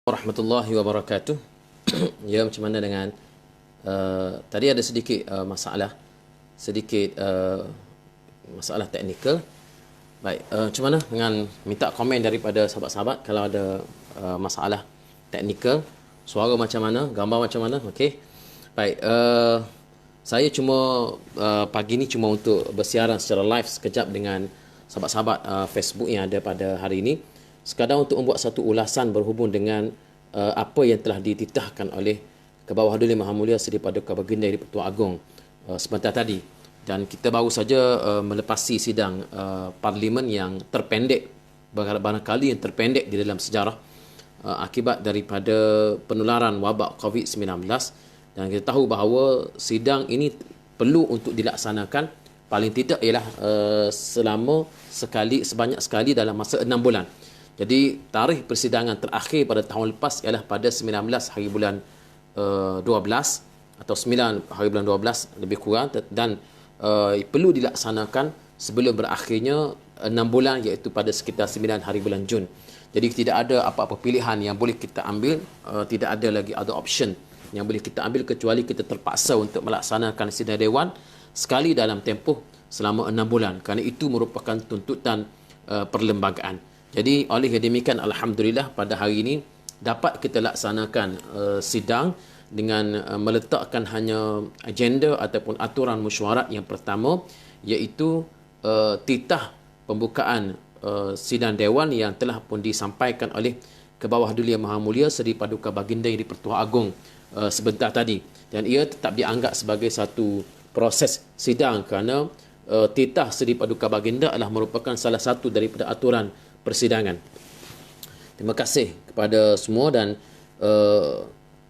Warahmatullahi wabarakatuh. Ya, macam mana dengan tadi ada sedikit masalah teknikal. Baik, macam mana dengan minta komen daripada sahabat-sahabat kalau ada masalah teknikal, suara macam mana, gambar macam mana. Okey. Baik, saya cuma pagi ni cuma untuk bersiaran secara live sekejap dengan sahabat-sahabat Facebook yang ada pada hari ini, sekadar untuk membuat satu ulasan berhubung dengan apa yang telah dititahkan oleh Kebawah-Duli Maha Mulia Seri Paduka Baginda di-Pertuan Agong sebentar tadi. Dan kita baru saja melepasi sidang parlimen yang terpendek, barangkali yang terpendek di dalam sejarah akibat daripada penularan wabak COVID-19. Dan kita tahu bahawa sidang ini perlu untuk dilaksanakan paling tidak ialah sebanyak sekali dalam masa 6 bulan. Jadi tarikh persidangan terakhir pada tahun lepas ialah pada 19 hari bulan 12 atau 9 hari bulan 12 lebih kurang, dan perlu dilaksanakan sebelum berakhirnya 6 bulan, iaitu pada sekitar 9 hari bulan Jun. Jadi tidak ada apa-apa pilihan yang boleh kita ambil, tidak ada lagi other option yang boleh kita ambil kecuali kita terpaksa untuk melaksanakan sidang dewan sekali dalam tempoh selama 6 bulan, kerana itu merupakan tuntutan perlembagaan. Jadi oleh demikian, alhamdulillah pada hari ini dapat kita laksanakan sidang dengan meletakkan hanya agenda ataupun aturan mesyuarat yang pertama, iaitu titah pembukaan sidang dewan yang telah pun disampaikan oleh Kebawah-Duli Maha Mulia Seri Paduka Baginda yang di-Pertuan Agong sebentar tadi. Dan ia tetap dianggap sebagai satu proses sidang kerana titah Seri Paduka Baginda adalah merupakan salah satu daripada aturan persidangan. Terima kasih kepada semua, dan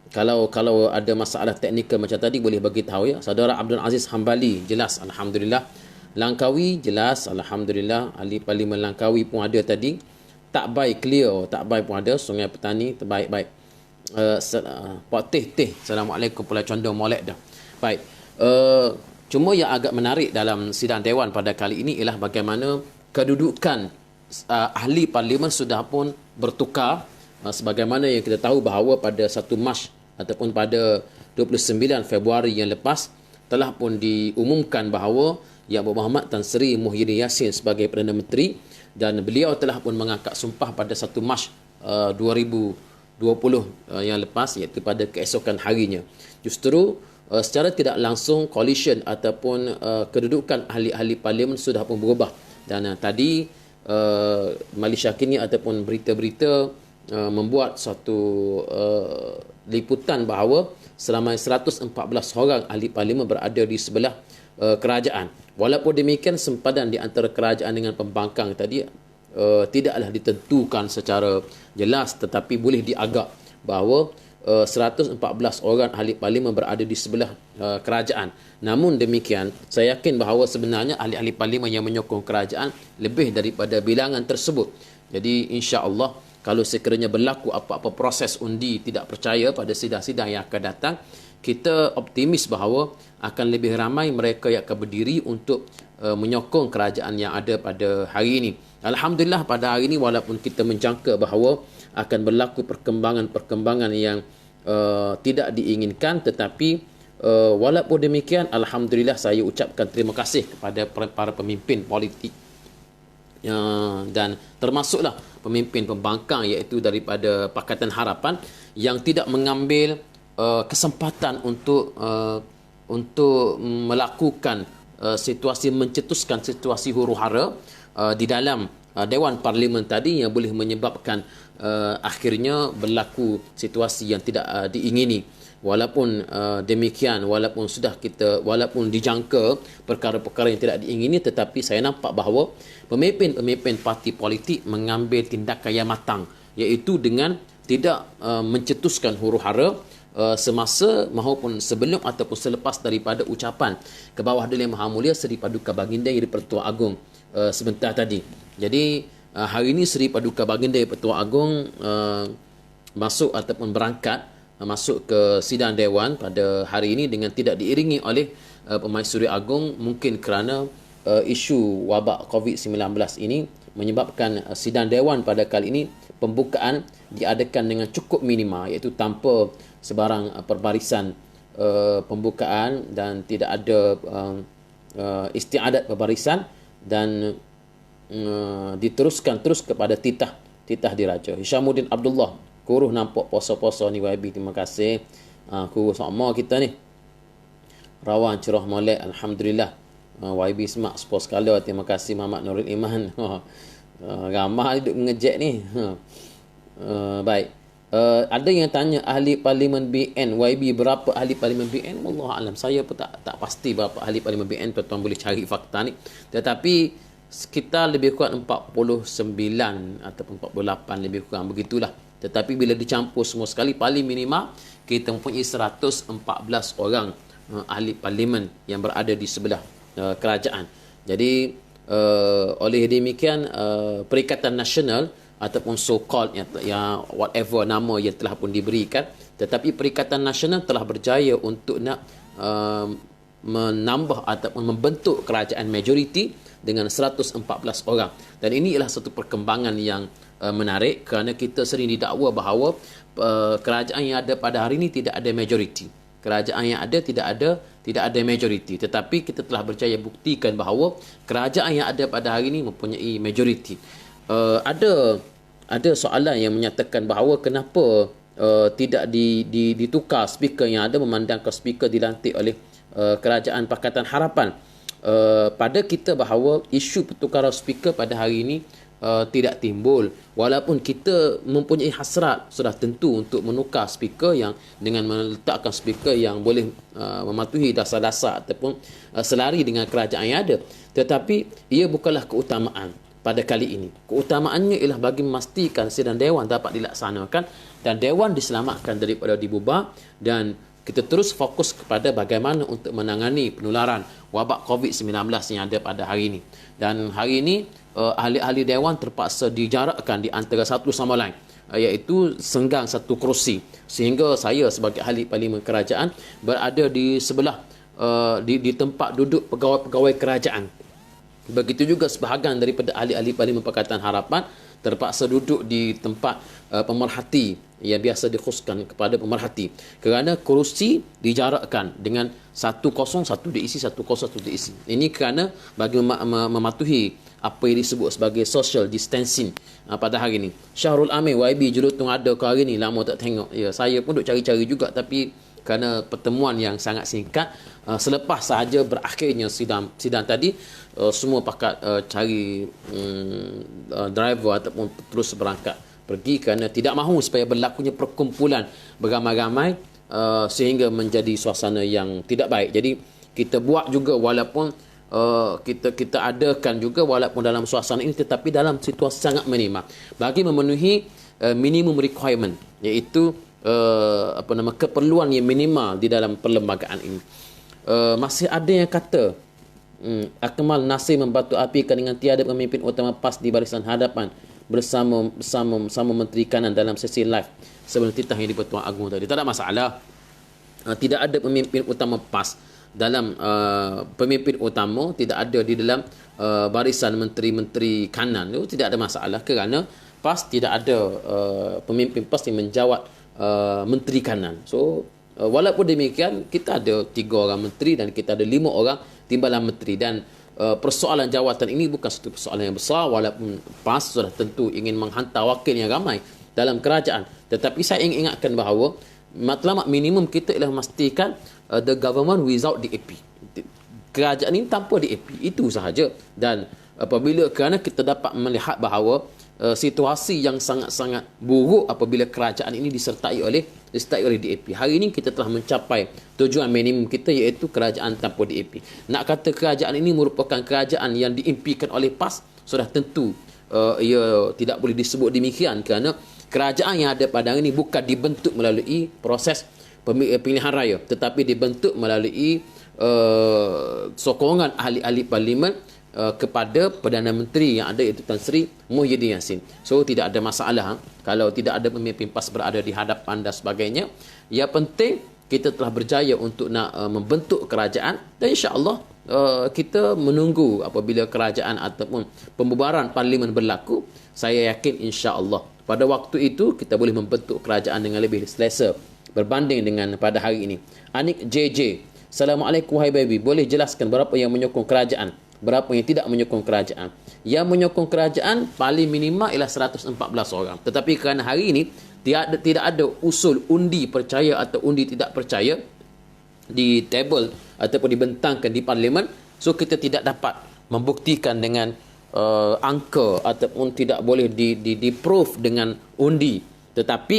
kalau ada masalah teknikal macam tadi boleh bagi tahu ya. Saudara Abdul Aziz Hambali jelas, alhamdulillah. Langkawi jelas, alhamdulillah. Ahli Parlimen Langkawi pun ada tadi. Tak baik clear, tak baik pun ada. Sungai Petani terbaik-baik. Pak Teh, Assalamualaikum pula condong molek dah. Baik. Cuma yang agak menarik dalam sidang dewan pada kali ini ialah bagaimana kedudukan ahli parlimen sudah pun bertukar, sebagaimana yang kita tahu bahawa pada 1 Mac ataupun pada 29 Februari yang lepas telah pun diumumkan bahawa Yang Berhormat Tan Sri Muhyiddin Yassin sebagai Perdana Menteri, dan beliau telah pun mengangkat sumpah pada 1 Mac 2020 yang lepas, iaitu pada keesokan harinya. Justru secara tidak langsung coalition ataupun kedudukan ahli-ahli parlimen sudah pun berubah. Dan tadi Malaysia Kini ataupun berita-berita membuat suatu liputan bahawa selama 114 orang ahli parlimen berada di sebelah kerajaan. Walaupun demikian, sempadan di antara kerajaan dengan pembangkang tadi tidaklah ditentukan secara jelas, tetapi boleh diagak bahawa 114 orang ahli parlimen berada di sebelah kerajaan. Namun demikian, saya yakin bahawa sebenarnya ahli-ahli parlimen yang menyokong kerajaan lebih daripada bilangan tersebut. Jadi insya-Allah kalau sekiranya berlaku apa-apa proses undi tidak percaya pada sidang-sidang yang akan datang, kita optimis bahawa akan lebih ramai mereka yang akan berdiri untuk menyokong kerajaan yang ada pada hari ini. Alhamdulillah pada hari ini, walaupun kita menjangka bahawa akan berlaku perkembangan yang tidak diinginkan, tetapi walaupun demikian, alhamdulillah saya ucapkan terima kasih kepada para pemimpin politik dan termasuklah pemimpin pembangkang, iaitu daripada Pakatan Harapan, yang tidak mengambil kesempatan untuk melakukan situasi, mencetuskan situasi huru-hara di dalam Dewan Parlimen tadi, yang boleh menyebabkan akhirnya berlaku situasi yang tidak diingini. Walaupun demikian, walaupun dijangka perkara-perkara yang tidak diingini, tetapi saya nampak bahawa pemimpin-pemimpin parti politik mengambil tindakan yang matang, iaitu dengan tidak mencetuskan huru-hara semasa maupun sebelum ataupun selepas daripada ucapan Kebawah-Duli Maha Mulia Seri Paduka Baginda yang di-Pertuan Agong sebentar tadi. Jadi hari ini Seri Paduka Baginda di-Pertuan Agong masuk ataupun berangkat masuk ke sidang dewan pada hari ini dengan tidak diiringi oleh Pemaisuri Agong, mungkin kerana isu wabak COVID-19 ini menyebabkan sidang dewan pada kali ini pembukaan diadakan dengan cukup minima, iaitu tanpa sebarang perbarisan pembukaan dan tidak ada istiadat perbarisan, dan diteruskan terus kepada titah diraja. Hishamuddin Abdullah, kuruh nampak poso-poso ni YB, terima kasih. Kuruh sama kita ni. Rawan cerah molek, alhamdulillah. YB semak sport skala, terima kasih. Muhammad Nurul Iman. Ramah duduk mengejek ni. Baik. Ada yang tanya ahli parlimen BN YB, berapa ahli parlimen BN? Wallahu alam, saya pun tak pasti berapa ahli parlimen BN. Tuan-tuan boleh cari fakta ni. Tetapi sekitar lebih kurang 49 ataupun 48, lebih kurang begitulah. Tetapi bila dicampur semua sekali, paling minima kita mempunyai 114 orang ahli parlimen yang berada di sebelah kerajaan. Jadi oleh demikian Perikatan Nasional ataupun so-called yang whatever nama yang telah pun diberikan, tetapi Perikatan Nasional telah berjaya untuk nak menambah ataupun membentuk kerajaan majoriti dengan 114 orang. Dan ini ialah satu perkembangan yang menarik, kerana kita sering didakwa bahawa kerajaan yang ada pada hari ini tidak ada majoriti. Kerajaan yang ada tidak ada majoriti, tetapi kita telah berjaya buktikan bahawa kerajaan yang ada pada hari ini mempunyai majoriti. Ada soalan yang menyatakan bahawa kenapa tidak ditukar speaker yang ada, memandangkan speaker dilantik oleh Kerajaan Pakatan Harapan. Pada kita bahawa isu pertukaran speaker pada hari ini tidak timbul, walaupun kita mempunyai hasrat sudah tentu untuk menukar speaker yang dengan meletakkan speaker yang boleh mematuhi dasar-dasar ataupun selari dengan kerajaan yang ada. Tetapi ia bukanlah keutamaan pada kali ini. Keutamaannya ialah bagi memastikan sidang dewan dapat dilaksanakan dan dewan diselamatkan daripada dibubar, dan kita terus fokus kepada bagaimana untuk menangani penularan wabak COVID-19 yang ada pada hari ini. Dan hari ini ahli-ahli dewan terpaksa dijarakkan di antara satu sama lain, iaitu senggang satu kerusi, sehingga saya sebagai ahli parlimen kerajaan berada di sebelah di tempat duduk pegawai-pegawai kerajaan. Begitu juga sebahagian daripada ahli-ahli parlimen Pakatan Harapan terpaksa duduk di tempat pemerhati yang biasa dikhususkan kepada pemerhati, kerana kerusi dijarakkan dengan satu diisi. Ini kerana bagi mematuhi apa yang disebut sebagai social distancing pada hari ini. Syahrul Amir YB, Jelutung ada ke hari ni? Lama tak tengok. Ya, saya pun duk cari-cari juga, tapi kerana pertemuan yang sangat singkat, selepas sahaja berakhirnya sidang tadi, semua pakat cari driver ataupun terus berangkat pergi, kerana tidak mahu supaya berlakunya perkumpulan beramai-ramai sehingga menjadi suasana yang tidak baik. Jadi kita buat juga, walaupun kita adakan juga walaupun dalam suasana ini, tetapi dalam situasi sangat minima bagi memenuhi minimum requirement, iaitu keperluan yang minimal di dalam perlembagaan ini. Masih ada yang kata Akmal Nasir membatu apikan dengan tiada pemimpin utama PAS di barisan hadapan bersama Menteri Kanan dalam sesi live sebelum titah yang di-Pertuan Agong tadi. Tak ada masalah. Tidak ada pemimpin utama PAS dalam pemimpin utama, tidak ada di dalam barisan menteri-menteri Kanan. Itu tidak ada masalah, kerana PAS tidak ada pemimpin PAS yang menjawat Menteri Kanan. So walaupun demikian, kita ada 3 orang menteri dan kita ada 5 orang timbalan menteri, dan persoalan jawatan ini bukan satu persoalan yang besar, walaupun PAS sudah tentu ingin menghantar wakil yang ramai dalam kerajaan. Tetapi saya ingin ingatkan bahawa matlamat minimum kita ialah memastikan the government without DAP. Kerajaan ini tanpa DAP, itu sahaja. Dan apabila, kerana kita dapat melihat bahawa situasi yang sangat-sangat buruk apabila kerajaan ini disertai oleh DAP. Hari ini kita telah mencapai tujuan minimum kita, iaitu kerajaan tanpa DAP. Nak kata kerajaan ini merupakan kerajaan yang diimpikan oleh PAS, sudah tentu ia tidak boleh disebut demikian, kerana kerajaan yang ada pada hari ini bukan dibentuk melalui proses pilihan raya, tetapi dibentuk melalui sokongan ahli-ahli parlimen kepada Perdana Menteri yang ada, iaitu Tan Sri Muhyiddin Yassin. So tidak ada masalah kalau tidak ada pemimpin PAS berada di hadapan dan sebagainya. Yang penting kita telah berjaya untuk nak membentuk kerajaan, dan insya-Allah kita menunggu apabila kerajaan ataupun pembubaran parlimen berlaku. Saya yakin insya-Allah pada waktu itu kita boleh membentuk kerajaan dengan lebih selesa berbanding dengan pada hari ini. Anik JJ, Assalamualaikum wahai baby, boleh jelaskan berapa yang menyokong kerajaan, berapa yang tidak menyokong kerajaan? Yang menyokong kerajaan paling minima ialah 114 orang. Tetapi kerana hari ini tidak ada usul undi percaya atau undi tidak percaya di table ataupun dibentangkan di parlimen, so kita tidak dapat membuktikan dengan angka ataupun tidak boleh di-proof dengan undi. Tetapi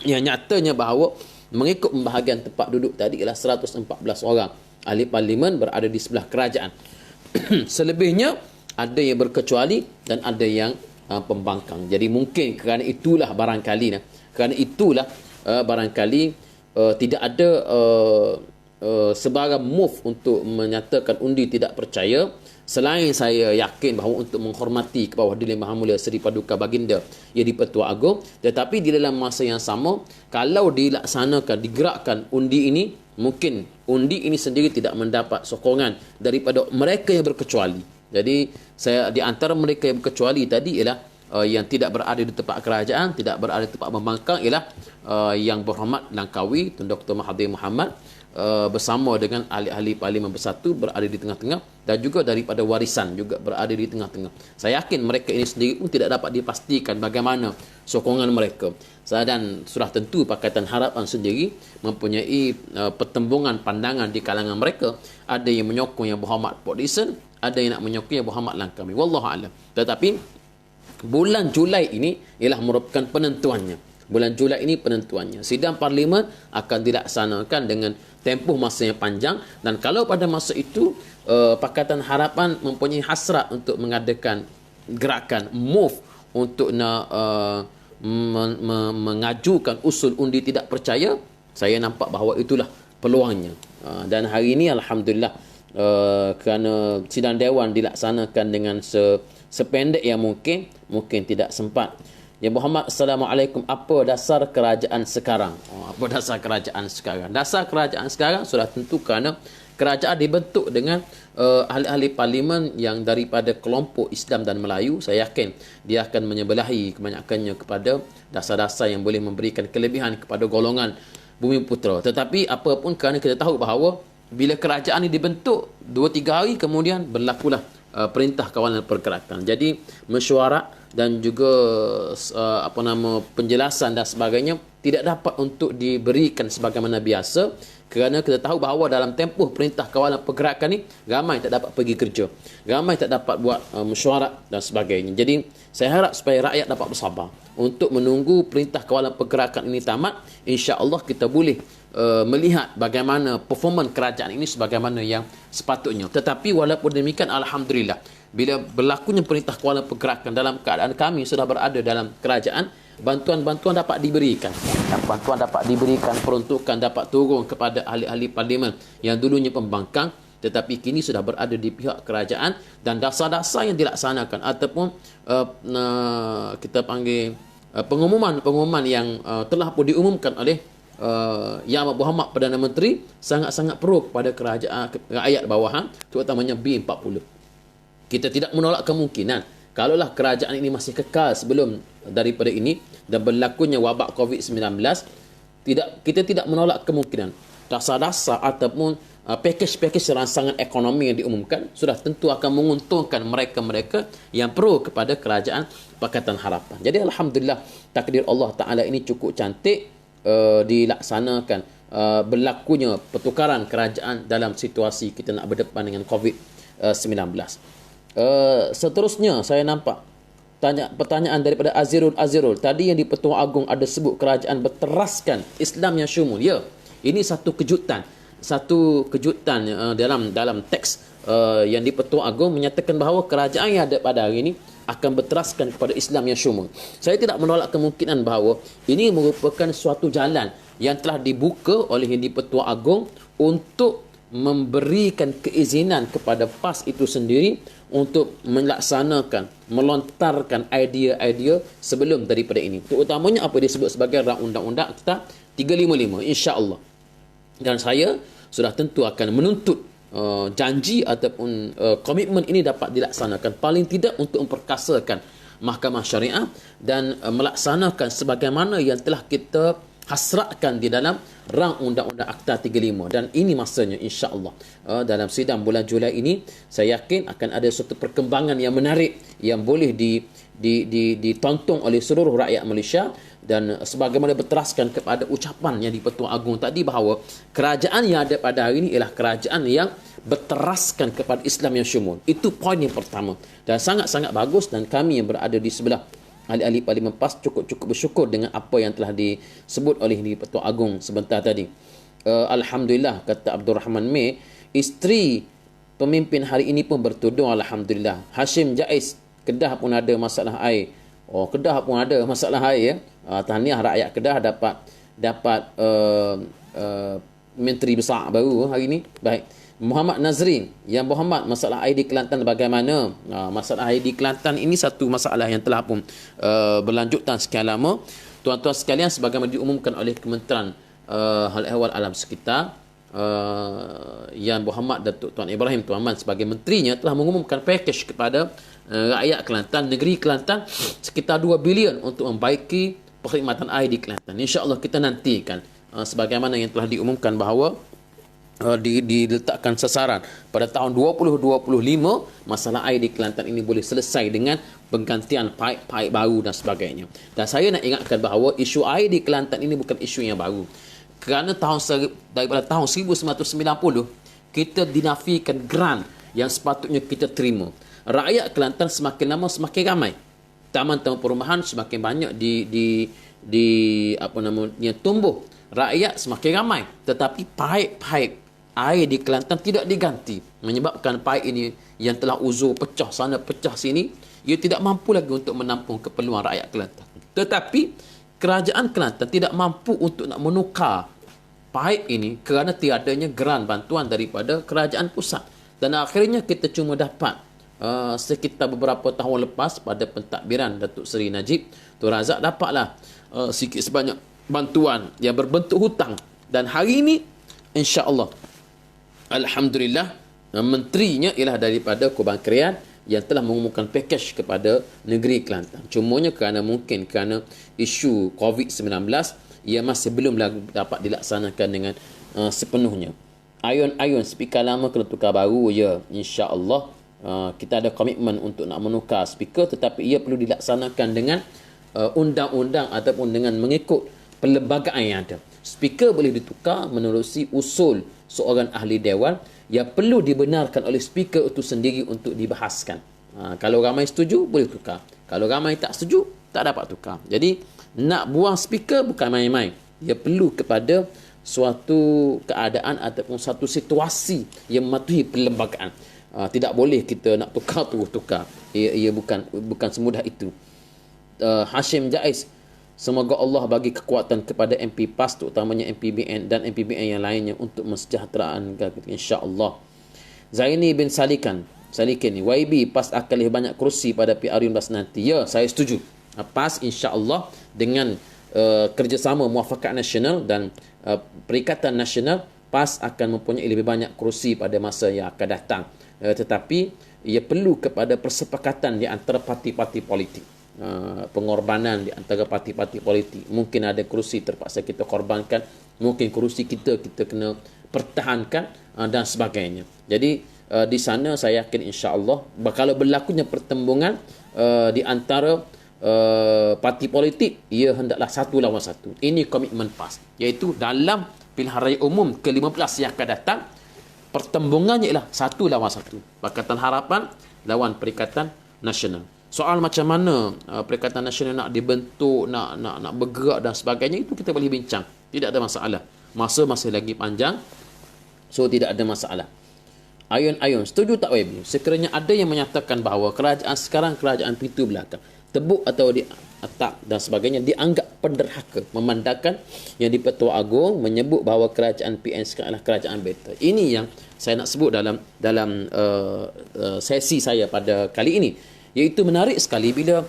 yang nyatanya bahawa mengikut pembahagian tempat duduk tadi ialah 114 orang ahli parlimen berada di sebelah kerajaan. Selebihnya ada yang berkecuali dan ada yang pembangkang. Jadi mungkin kerana itulah barangkali tidak ada sebarang move untuk menyatakan undi tidak percaya, selain saya yakin bahawa untuk menghormati ke bawah Yang Maha Mulia Seri Paduka Baginda ia di-Pertua Agong, tetapi di dalam masa yang sama kalau dilaksanakan, digerakkan undi ini, mungkin undi ini sendiri tidak mendapat sokongan daripada mereka yang berkecuali. Jadi saya di antara mereka yang berkecuali tadi ialah yang tidak berada di tempat kerajaan, tidak berada di tempat membangkang ialah Yang Berhormat Langkawi Tun Dr. Mahathir Mohamad bersama dengan ahli-ahli Parlimen Bersatu berada di tengah-tengah, dan juga daripada Warisan juga berada di tengah-tengah. Saya yakin mereka ini sendiri pun tidak dapat dipastikan bagaimana sokongan mereka. Dan sudah tentu Pakatan Harapan sendiri mempunyai pertembungan pandangan di kalangan mereka. Ada yang menyokong Yang Berhormat Port Dickson, ada yang nak menyokong Yang Berhormat Langkawi. Wallahualam. Tetapi bulan Julai ini ialah merupakan penentuannya. Bulan Julai ini penentuannya. Sidang parlimen akan dilaksanakan dengan tempoh masa yang panjang, dan kalau pada masa itu Pakatan Harapan mempunyai hasrat untuk mengadakan gerakan move untuk nak mengajukan usul undi tidak percaya, saya nampak bahawa itulah peluangnya. Dan hari ini alhamdulillah kerana sidang dewan dilaksanakan dengan sependek yang mungkin tidak sempat. Yang Muhammad, Assalamualaikum, apa dasar kerajaan sekarang? Apa dasar kerajaan sekarang? Dasar kerajaan sekarang sudah tentu kerana kerajaan dibentuk dengan ahli-ahli parlimen yang daripada kelompok Islam dan Melayu. Saya yakin dia akan menyebelahi kebanyakannya kepada dasar-dasar yang boleh memberikan kelebihan kepada golongan Bumi Putera. Tetapi apapun, kerana kita tahu bahawa bila kerajaan ini dibentuk 2-3 hari kemudian berlakulah perintah kawalan pergerakan. Jadi mesyuarat dan juga penjelasan dan sebagainya tidak dapat untuk diberikan sebagaimana biasa, kerana kita tahu bahawa dalam tempoh perintah kawalan pergerakan ni ramai tak dapat pergi kerja, ramai tak dapat buat mesyuarat dan sebagainya. Jadi saya harap supaya rakyat dapat bersabar untuk menunggu perintah kawalan pergerakan ini tamat. Insya-Allah kita boleh melihat bagaimana performan kerajaan ini sebagaimana yang sepatutnya. Tetapi walaupun demikian, alhamdulillah, bila berlakunya perintah kawalan pergerakan dalam keadaan kami sudah berada dalam kerajaan, bantuan-bantuan dapat diberikan. Bantuan dapat diberikan, peruntukan dapat turun kepada ahli-ahli parlimen yang dulunya pembangkang tetapi kini sudah berada di pihak kerajaan, dan dasar-dasar yang dilaksanakan ataupun kita panggil pengumuman-pengumuman yang telah pun diumumkan oleh Yang Berhormat Perdana Menteri sangat-sangat pro kepada kerajaan rakyat bawahan, terutamanya B40. Kita tidak menolak kemungkinan kalaulah kerajaan ini masih kekal sebelum daripada ini dan berlakunya wabak COVID-19, kita tidak menolak kemungkinan dasar-dasar ataupun pakej-pakej rangsangan ekonomi yang diumumkan sudah tentu akan menguntungkan mereka-mereka yang pro kepada kerajaan Pakatan Harapan. Jadi alhamdulillah, takdir Allah Ta'ala ini cukup cantik dilaksanakan berlakunya pertukaran kerajaan dalam situasi kita nak berdepan dengan COVID-19. Seterusnya saya nampak pertanyaan daripada Azirul. Tadi yang di Pertuan Agong ada sebut kerajaan berteraskan Islam yang syumul. Ya, ini satu kejutan dalam teks yang di Pertuan Agong menyatakan bahawa kerajaan yang ada pada hari ini akan berteraskan kepada Islam yang syumul. Saya tidak menolak kemungkinan bahawa ini merupakan suatu jalan yang telah dibuka oleh yang di Pertuan Agong untuk memberikan keizinan kepada PAS itu sendiri untuk melaksanakan, melontarkan idea-idea sebelum daripada ini. Terutamanya apa disebut sebagai undang-undang Akta 355, insya-Allah. Dan saya sudah tentu akan menuntut janji ataupun komitmen ini dapat dilaksanakan, paling tidak untuk memperkasakan mahkamah syariah dan melaksanakan sebagaimana yang telah kita hasratkan di dalam rang undang-undang Akta 35, dan ini masanya insya-Allah dalam sidang bulan Julai ini saya yakin akan ada suatu perkembangan yang menarik yang boleh ditonton oleh seluruh rakyat Malaysia. Dan sebagaimana berteraskan kepada ucapan yang di-Pertuan Agong tadi bahawa kerajaan yang ada pada hari ini ialah kerajaan yang berteraskan kepada Islam yang syumul. Itu poin yang pertama dan sangat-sangat bagus, dan kami yang berada di sebelah ahli-ahli Parlimen PAS cukup bersyukur dengan apa yang telah disebut oleh di-Pertuan Agong sebentar tadi. Alhamdulillah, kata Abdul Rahman May, isteri pemimpin hari ini pun bertudung alhamdulillah. Hashim Jais, Kedah pun ada masalah air. Oh, Kedah pun ada masalah air ya. Tahniah rakyat Kedah dapat menteri besar baru hari ini. Baik. Muhammad Nazrin, yang Muhammad, masalah air di Kelantan bagaimana? Masalah air di Kelantan ini satu masalah yang telah pun berlanjutan sekian lama. Tuan-tuan sekalian, sebagaimana diumumkan oleh Kementerian Hal Ehwal Alam Sekitar, Yang Muhammad Datuk Tuan Ibrahim Tuan Man sebagai menterinya telah mengumumkan pakej kepada rakyat Kelantan, negeri Kelantan, sekitar 2 bilion untuk membaiki perkhidmatan air di Kelantan. InsyaAllah kita nantikan sebagaimana yang telah diumumkan bahawa diletakkan sasaran pada tahun 2025 masalah air di Kelantan ini boleh selesai dengan penggantian paip baru dan sebagainya. Dan saya nak ingatkan bahawa isu air di Kelantan ini bukan isu yang baru. Kerana daripada tahun 1990 kita dinafikan grant yang sepatutnya kita terima. Rakyat Kelantan semakin lama semakin ramai. Taman-taman perumahan semakin banyak tumbuh. Rakyat semakin ramai, tetapi paip-paip air di Kelantan tidak diganti, menyebabkan paip ini yang telah uzur pecah sana pecah sini, ia tidak mampu lagi untuk menampung keperluan rakyat Kelantan. Tetapi kerajaan Kelantan tidak mampu untuk nak menukar paip ini kerana tiadanya grant bantuan daripada kerajaan pusat. Dan akhirnya kita cuma dapat sekitar beberapa tahun lepas pada pentadbiran Datuk Seri Najib Tun Razak dapatlah sikit sebanyak bantuan yang berbentuk hutang. Dan hari ini insya-Allah alhamdulillah menterinya ialah daripada Kubang Krian yang telah mengumumkan pakej kepada negeri Kelantan. Cumanya kerana isu COVID-19 ia masih belum dapat dilaksanakan dengan sepenuhnya. Ayun-ayun speaker lama kena tukar baru ya, insya-Allah. Kita ada komitmen untuk nak menukar speaker, tetapi ia perlu dilaksanakan dengan undang-undang ataupun dengan mengikut perlembagaan yang ada. Speaker boleh ditukar menerusi usul seorang ahli dewan yang perlu dibenarkan oleh speaker itu sendiri untuk dibahaskan. Kalau ramai setuju boleh tukar, kalau ramai tak setuju tak dapat tukar. Jadi nak buang speaker bukan main-main. Ia perlu kepada suatu keadaan ataupun satu situasi yang mematuhi perlembagaan. Tidak boleh kita nak tukar terus tukar. Ia bukan semudah itu. Hashim Jais, semoga Allah bagi kekuatan kepada MP PAS terutamanya MPBN dan MPBN yang lainnya untuk mesejahteraan insya-Allah. Zaini bin Salikin ni YB PAS akan lebih banyak kerusi pada PR15 nanti. Ya, saya setuju. PAS insya-Allah dengan kerjasama Muafakat Nasional dan Perikatan Nasional, PAS akan mempunyai lebih banyak kerusi pada masa yang akan datang. Tetapi ia perlu kepada persepakatan di antara parti-parti politik, pengorbanan di antara parti-parti politik. Mungkin ada kerusi terpaksa kita korbankan, mungkin kerusi kita kena pertahankan dan sebagainya. Jadi di sana saya yakin insya-Allah kalau berlakunya pertembungan di antara parti politik, ia hendaklah satu lawan satu. Ini komitmen PAS, iaitu dalam pilihan raya umum ke-15 yang akan datang, pertembungannya ialah satu lawan satu. Pakatan Harapan lawan Perikatan Nasional. Soal macam mana Perikatan Nasional nak dibentuk, nak bergerak dan sebagainya, itu kita boleh bincang. Tidak ada masalah. Masa masih lagi panjang, so tidak ada masalah. Ayun-ayun, setuju tak YB? Sekiranya ada yang menyatakan bahawa kerajaan sekarang kerajaan pintu belakang, tebuk atau diatak dan sebagainya, dianggap penderhaka, memandangkan yang di-Pertuan Agong menyebut bahawa kerajaan PN sekarang adalah kerajaan better. Ini yang saya nak sebut dalam sesi saya pada kali ini, iaitu menarik sekali bila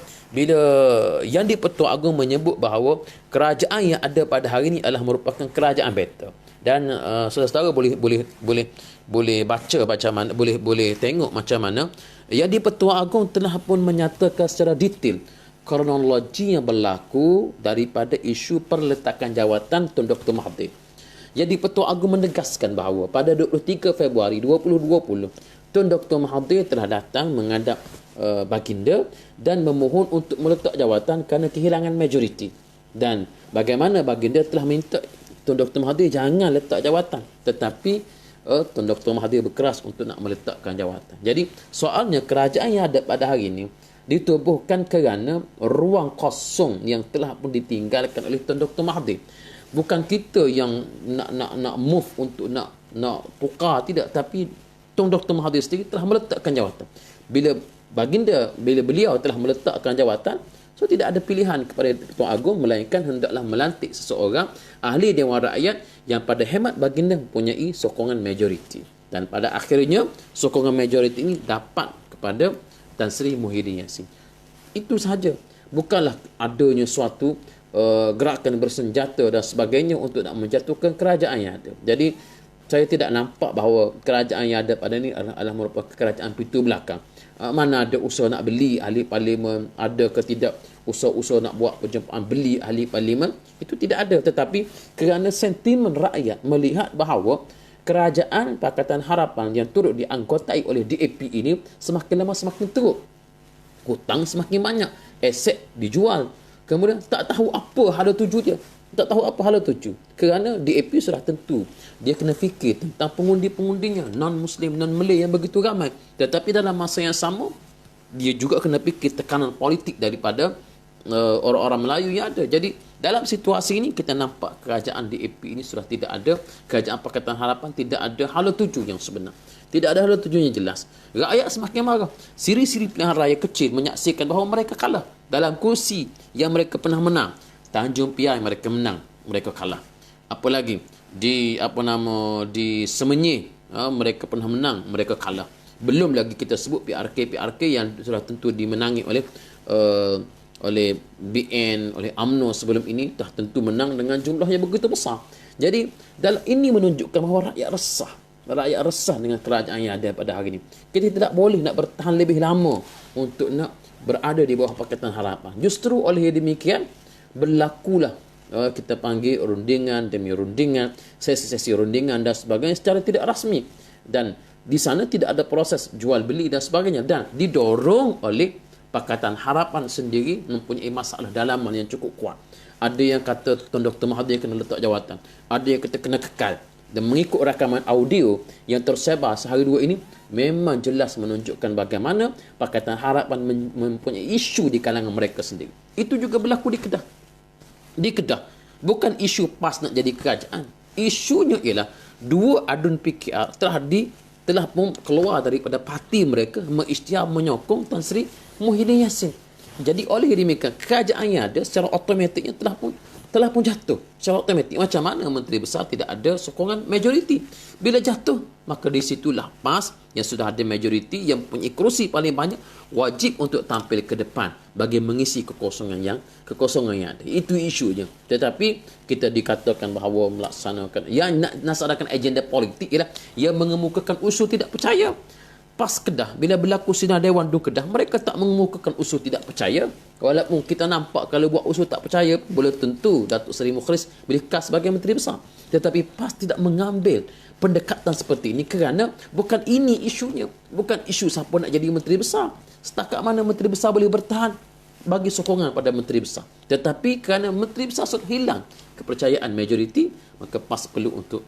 yang di-Pertuan Agong menyebut bahawa kerajaan yang ada pada hari ini adalah merupakan kerajaan better. Dan saudara-saudara boleh baca macam mana, boleh tengok macam mana Yang di-Pertuan Agong telah pun menyatakan secara detail kronologi yang berlaku daripada isu perletakan jawatan Tun Dr. Mahathir. Yang di-Pertuan Agong menegaskan bahawa pada 23 Februari 2020, Tun Dr. Mahathir telah datang menghadap baginda dan memohon untuk meletak jawatan kerana kehilangan majoriti. Dan bagaimana baginda telah minta Tun Dr. Mahathir jangan letak jawatan, tetapi Tun Dr. Mahathir berkeras untuk nak meletakkan jawatan. Jadi soalnya kerajaan yang ada pada hari ini ditubuhkan kerana ruang kosong yang telah pun ditinggalkan oleh Tun Dr. Mahathir. Bukan kita yang nak move untuk nak tukar, tidak, tapi Tun Dr. Mahathir sendiri telah meletakkan jawatan. Bila beliau telah meletakkan jawatan, so tidak ada pilihan kepada Pertuan Agong melainkan hendaklah melantik seseorang ahli Dewan Rakyat yang pada hemat baginda mempunyai sokongan majoriti. Dan pada akhirnya sokongan majoriti ini dapat kepada Tan Sri Muhyiddin Yassin. Itu sahaja. Bukanlah adanya suatu gerakan bersenjata dan sebagainya untuk nak menjatuhkan kerajaan yang ada. Jadi saya tidak nampak bahawa kerajaan yang ada pada ini adalah merupakan kerajaan pintu belakang. Mana ada usaha nak beli ahli parlimen, ada ke tidak usaha-usaha nak buat perjumpaan beli ahli parlimen, itu tidak ada. Tetapi kerana sentimen rakyat melihat bahawa kerajaan Pakatan Harapan yang turut dianggotai oleh DAP ini semakin lama semakin teruk. Hutang semakin banyak, aset dijual. Kemudian tak tahu apa hala tuju dia. Tak tahu apa hala tuju. Kerana DAP sudah tentu dia kena fikir tentang pengundi-pengundinya, non-Muslim, non-Malay yang begitu ramai. Tetapi dalam masa yang sama, dia juga kena fikir tekanan politik daripada orang-orang Melayu yang ada. Jadi dalam situasi ini kita nampak kerajaan DAP ini sudah tidak ada, kerajaan Pakatan Harapan tidak ada hala tuju yang sebenar. Tidak ada hala tuju yang jelas. Rakyat semakin marah. Siri-siri pilihan raya kecil menyaksikan bahawa mereka kalah dalam kursi yang mereka pernah menang. Tanjung Piai mereka menang, mereka kalah. Apa lagi? Di Semenyih mereka pernah menang, mereka kalah. Belum lagi kita sebut PRK yang sudah tentu dimenangi oleh BN, oleh UMNO sebelum ini, dah tentu menang dengan jumlah yang begitu besar. Jadi dalam ini menunjukkan bahawa rakyat resah dengan kerajaan yang ada pada hari ini. Kita tidak boleh nak bertahan lebih lama untuk nak berada di bawah Pakatan Harapan. Justru oleh demikian berlakulah kita panggil rundingan demi rundingan, sesi-sesi rundingan dan sebagainya secara tidak rasmi. Dan di sana tidak ada proses jual beli dan sebagainya, dan didorong oleh Pakatan Harapan sendiri mempunyai masalah dalaman yang cukup kuat. Ada yang kata Tun Dr. Mahathir kena letak jawatan, ada yang kata kena kekal. Dan mengikut rakaman audio yang tersebar sehari dua ini, memang jelas menunjukkan bagaimana Pakatan Harapan mempunyai isu di kalangan mereka sendiri. Itu juga berlaku di Kedah. Di Kedah, bukan isu PAS nak jadi kerajaan. Isunya ialah dua adun PKR telah pun keluar daripada parti mereka mengisytihar menyokong Tan Sri Muhyiddin Yassin. Jadi oleh demikian kerajaan yang ada secara automatiknya telah pun jatuh secara automatik. Macam mana Menteri Besar tidak ada sokongan majoriti? Bila jatuh, maka di situlah PAS yang sudah ada majoriti, yang punya kerusi paling banyak, wajib untuk tampil ke depan bagi mengisi kekosongan yang ada. Itu isunya. Tetapi kita dikatakan bahawa yang nak melaksanakan agenda politik ialah yang mengemukakan usul tidak percaya. PAS Kedah, bila berlaku sidang Dewan Dun Kedah, mereka tak mengemukakan usul tidak percaya. Walaupun kita nampak kalau buat usul tak percaya, boleh tentu Datuk Seri Mukhlis boleh khas sebagai Menteri Besar. Tetapi PAS tidak mengambil pendekatan seperti ini kerana bukan ini isunya. Bukan isu siapa nak jadi Menteri Besar. Setakat mana Menteri Besar boleh bertahan bagi sokongan pada Menteri Besar. Tetapi kerana Menteri Besar sudah hilang kepercayaan majoriti, maka PAS perlu untuk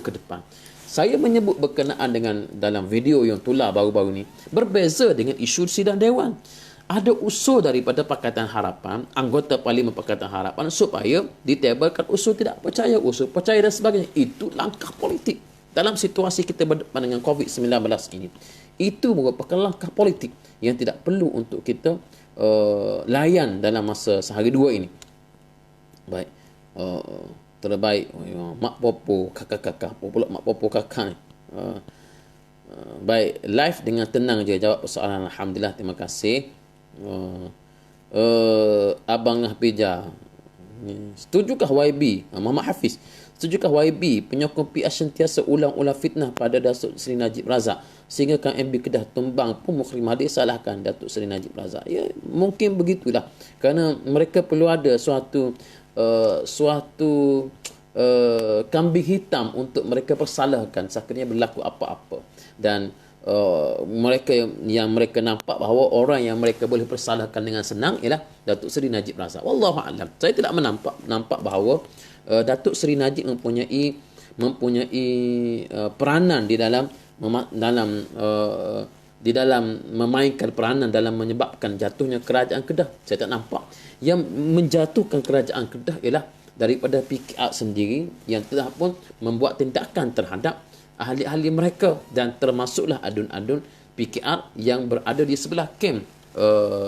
ke depan. Saya menyebut berkenaan dengan dalam video yang tular baru-baru ni, berbeza dengan isu sidang Dewan. Ada usul daripada Pakatan Harapan, anggota Parlimen Pakatan Harapan, supaya ditebalkan usul tidak percaya, usul percaya dan sebagainya. Itu langkah politik. Dalam situasi kita berdepan dengan COVID-19 ini, itu merupakan langkah politik yang tidak perlu untuk kita layan dalam masa sehari dua ini. Baik. Terbaik mak popo kakak-kakak, apa pula mak popo kakak ni. Baik, live dengan tenang je jawab persoalan. Alhamdulillah, terima kasih. Abang Nahpija, setujukah YB, Muhammad Hafiz, setujukah YB penyokong PR sentiasa ulang-ulang fitnah pada Datuk Seri Najib Razak sehingga KMB Kedah tumbang pun Mukhrim Hadi salahkan Datuk Seri Najib Razak. Ya, mungkin begitulah. Kerana mereka perlu ada suatu kambing hitam untuk mereka persalahkan sekiranya berlaku apa-apa. Dan mereka yang mereka nampak bahawa orang yang mereka boleh persalahkan dengan senang ialah Datuk Seri Najib Razak. Wallahu a'lam. Saya tidak nampak bahawa Datuk Seri Najib mempunyai peranan di dalam memainkan peranan dalam menyebabkan jatuhnya kerajaan Kedah. Saya tak nampak. Yang menjatuhkan kerajaan Kedah ialah daripada PKR sendiri yang telah pun membuat tindakan terhadap ahli-ahli mereka, dan termasuklah adun-adun PKR yang berada di sebelah kem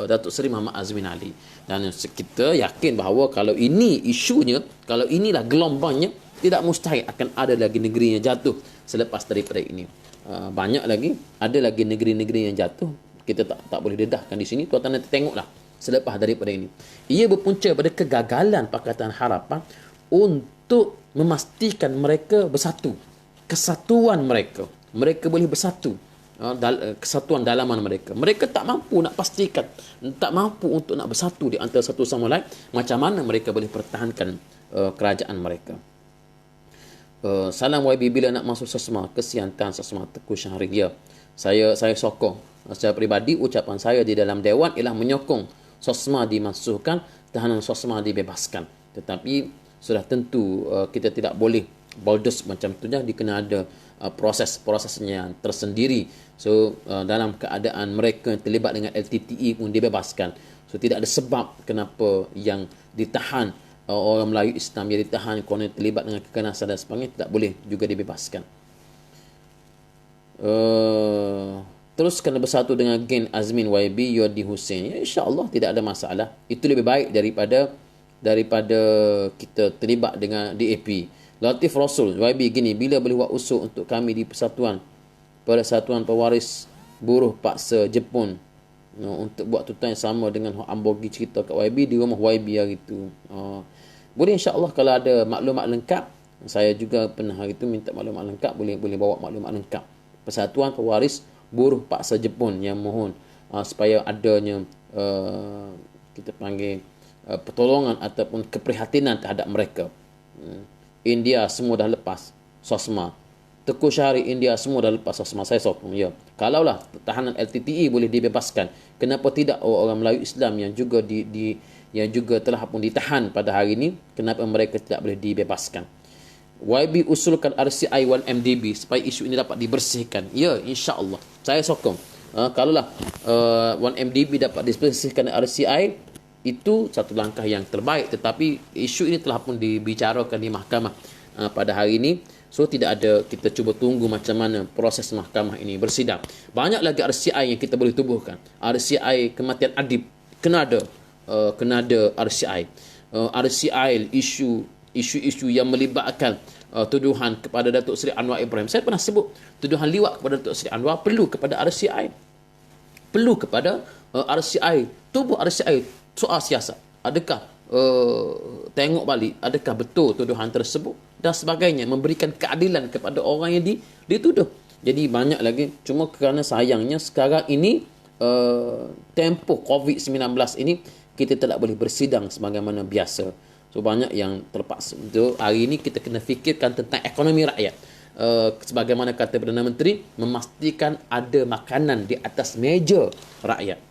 Datuk Seri Muhammad Azmin Ali. Dan kita yakin bahawa kalau ini isunya, kalau inilah gelombangnya, tidak mustahil akan ada lagi negeri yang jatuh selepas daripada ini. Banyak lagi, ada lagi negeri-negeri yang jatuh. Kita tak boleh dedahkan di sini. Tuan-tuan nanti tengoklah selepas daripada ini. Ia berpunca pada kegagalan Pakatan Harapan untuk memastikan mereka bersatu. Kesatuan mereka. Mereka boleh bersatu. Kesatuan dalaman mereka. Mereka tak mampu nak pastikan, tak mampu untuk nak bersatu di antara satu sama lain. Macam mana mereka boleh pertahankan kerajaan mereka. Salam YB, bila nak masuk SOSMA? Kesian Tan SOSMA Tengku Syahrir. Ya, saya sokong. Secara peribadi, ucapan saya di dalam Dewan ialah menyokong SOSMA dimasukkan, tahanan SOSMA dibebaskan. Tetapi sudah tentu kita tidak boleh boldus macam tu. Dia kena ada prosesnya yang tersendiri. So dalam keadaan mereka terlibat dengan LTTE pun dibebaskan. So tidak ada sebab kenapa yang ditahan orang Melayu Islam yang ditahan kerana terlibat dengan kekerasan dan sebagainya tidak boleh juga dibebaskan. Terus kena bersatu dengan geng Azmin YB Yodi Hussein. Ya, insya-Allah tidak ada masalah. Itu lebih baik daripada kita terlibat dengan DAP. Latif Rasul YB gini, bila boleh buat usul untuk kami di Persatuan Pewaris Buruh Paksa Jepun untuk buat tutupan yang sama dengan Ambogi cerita kat YB di rumah YB hari itu. Boleh, insya-Allah kalau ada maklumat lengkap. Saya juga pernah hari itu minta maklumat lengkap, boleh bawa maklumat lengkap. Persatuan Pewaris Buruh Paksa Jepun yang mohon supaya adanya kita panggil pertolongan ataupun keprihatinan terhadap mereka. India semua dah lepas SOSMA. Tengku Syahrir, India semua dah lepas SOSMA. Saya sokong, ya. Kalaulah tahanan LTTE boleh dibebaskan, kenapa tidak orang Melayu Islam yang juga yang juga telah pun ditahan pada hari ini, kenapa mereka tidak boleh dibebaskan? YB usulkan RCI 1MDB supaya isu ini dapat dibersihkan. Ya, insya-Allah. Saya sokong. Kalaulah 1MDB dapat dibersihkan RCI, itu satu langkah yang terbaik. Tetapi isu ini telah pun dibicarakan di mahkamah pada hari ini. So tidak ada, kita cuba tunggu macam mana proses mahkamah ini bersidang. Banyak lagi RCI yang kita boleh tubuhkan. RCI kematian adib, kena ada RCI. RCI isu-isu yang melibatkan tuduhan kepada Datuk Seri Anwar Ibrahim. Saya pernah sebut tuduhan liwat kepada Datuk Seri Anwar perlu kepada RCI. Perlu kepada RCI. Tubuh RCI soal siasat. Adakah tengok balik, adakah betul tuduhan tersebut dan sebagainya, memberikan keadilan kepada orang yang dituduh. Jadi banyak lagi. Cuma kerana sayangnya sekarang ini tempoh COVID-19 ini kita tidak boleh bersidang sebagaimana biasa. So banyak yang terpaksa. So, hari ini kita kena fikirkan tentang ekonomi rakyat. Sebagaimana kata Perdana Menteri, memastikan ada makanan di atas meja rakyat.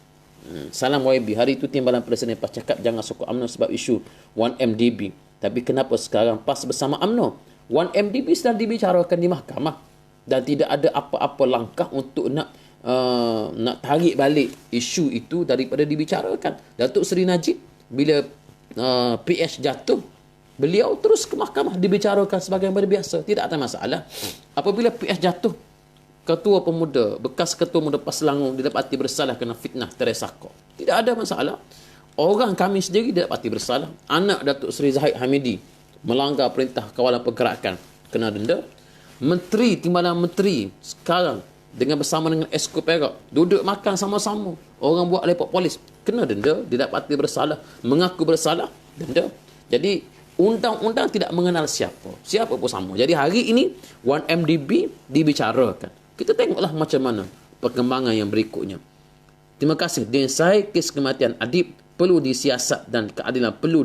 Salam YB, hari itu Timbalan Presiden PAS cakap jangan sokong UMNO sebab isu 1MDB. Tapi kenapa sekarang PAS bersama UMNO? 1MDB sedang dibicarakan di mahkamah dan tidak ada apa-apa langkah untuk nak tarik balik isu itu daripada dibicarakan. Datuk Seri Najib bila PH jatuh, beliau terus ke mahkamah dibicarakan sebagaimana biasa. Tidak ada masalah. Apabila PH jatuh, Ketua Pemuda, bekas Ketua Pemuda PAS Selangor didapati bersalah kerana fitnah Teresako. Tidak ada masalah. Orang kami sendiri didapati bersalah. Anak Datuk Seri Zahid Hamidi melanggar perintah kawalan pergerakan, kena denda. Menteri, Timbalan Menteri sekarang dengan bersama dengan Esko Perak duduk makan sama-sama, orang buat lepok polis, kena denda. Didapati bersalah, mengaku bersalah, denda. Jadi undang-undang tidak mengenal siapa pun sama. Jadi hari ini 1MDB dibicarakan. Kita tengoklah macam mana perkembangan yang berikutnya. Terima kasih. Dengan saya, kes kematian adib perlu disiasat dan keadilan perlu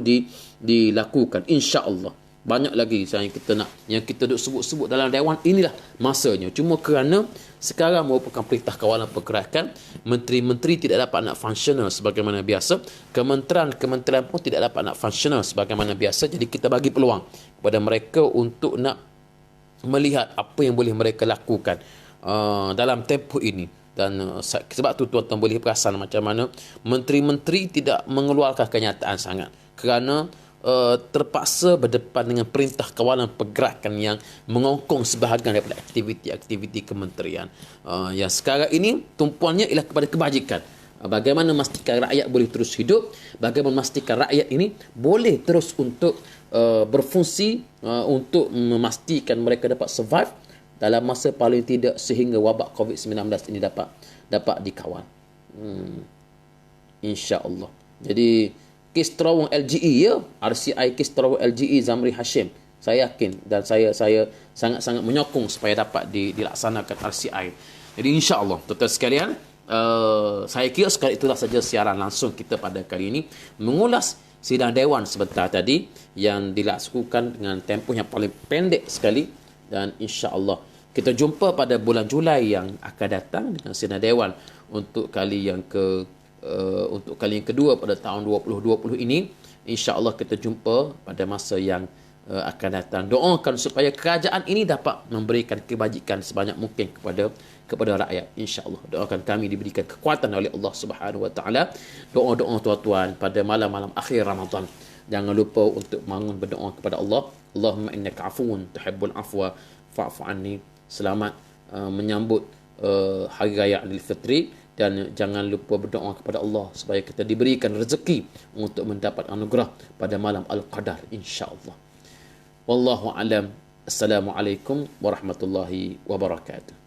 dilakukan, insya-Allah. Banyak lagi yang kita duk sebut-sebut dalam dewan. Inilah masanya. Cuma kerana sekarang merupakan perintah kawalan pergerakan, menteri-menteri tidak dapat nak fungsional sebagaimana biasa, kementerian pun tidak dapat nak fungsional sebagaimana biasa. Jadi kita bagi peluang kepada mereka untuk nak melihat apa yang boleh mereka lakukan dalam tempoh ini. Dan sebab tu tuan-tuan boleh perasan macam mana menteri-menteri tidak mengeluarkan kenyataan sangat kerana terpaksa berdepan dengan perintah kawalan pergerakan yang mengongkong sebahagian daripada aktiviti-aktiviti kementerian. Yang sekarang ini tumpuannya ialah kepada kebajikan. Bagaimana memastikan rakyat boleh terus hidup, bagaimana memastikan rakyat ini boleh terus untuk berfungsi, untuk memastikan mereka dapat survive dalam masa paling tidak sehingga wabak COVID-19 ini dapat dikawal. InsyaAllah. Jadi kes terowong LGE ya, RCI kes terowong LGE Zamri Hashim. Saya yakin dan saya sangat-sangat menyokong supaya dapat dilaksanakan RCI. Jadi insya-Allah tuan-tuan sekalian, saya kira sekali itulah saja siaran langsung kita pada kali ini mengulas sidang dewan sebentar tadi yang dilaksanakan dengan tempoh yang paling pendek sekali. Dan insya-Allah kita jumpa pada bulan Julai yang akan datang dengan sidang dewan untuk kali yang kedua pada tahun 2020 ini. Insya-Allah kita jumpa pada masa yang akan datang. Doakan supaya kerajaan ini dapat memberikan kebajikan sebanyak mungkin kepada rakyat. Insya-Allah. Doakan kami diberikan kekuatan oleh Allah Subhanahu Wa Taala. Doa-doa tuan-tuan pada malam-malam akhir Ramadan. Jangan lupa untuk bangun berdoa kepada Allah. Allahumma innaka afuwun tuhibbul afwa fa'fu anni. Selamat menyambut Hari Raya Aidilfitri, dan jangan lupa berdoa kepada Allah supaya kita diberikan rezeki untuk mendapat anugerah pada malam Al-Qadar, insya-Allah. Wallahu alam. Assalamualaikum warahmatullahi wabarakatuh.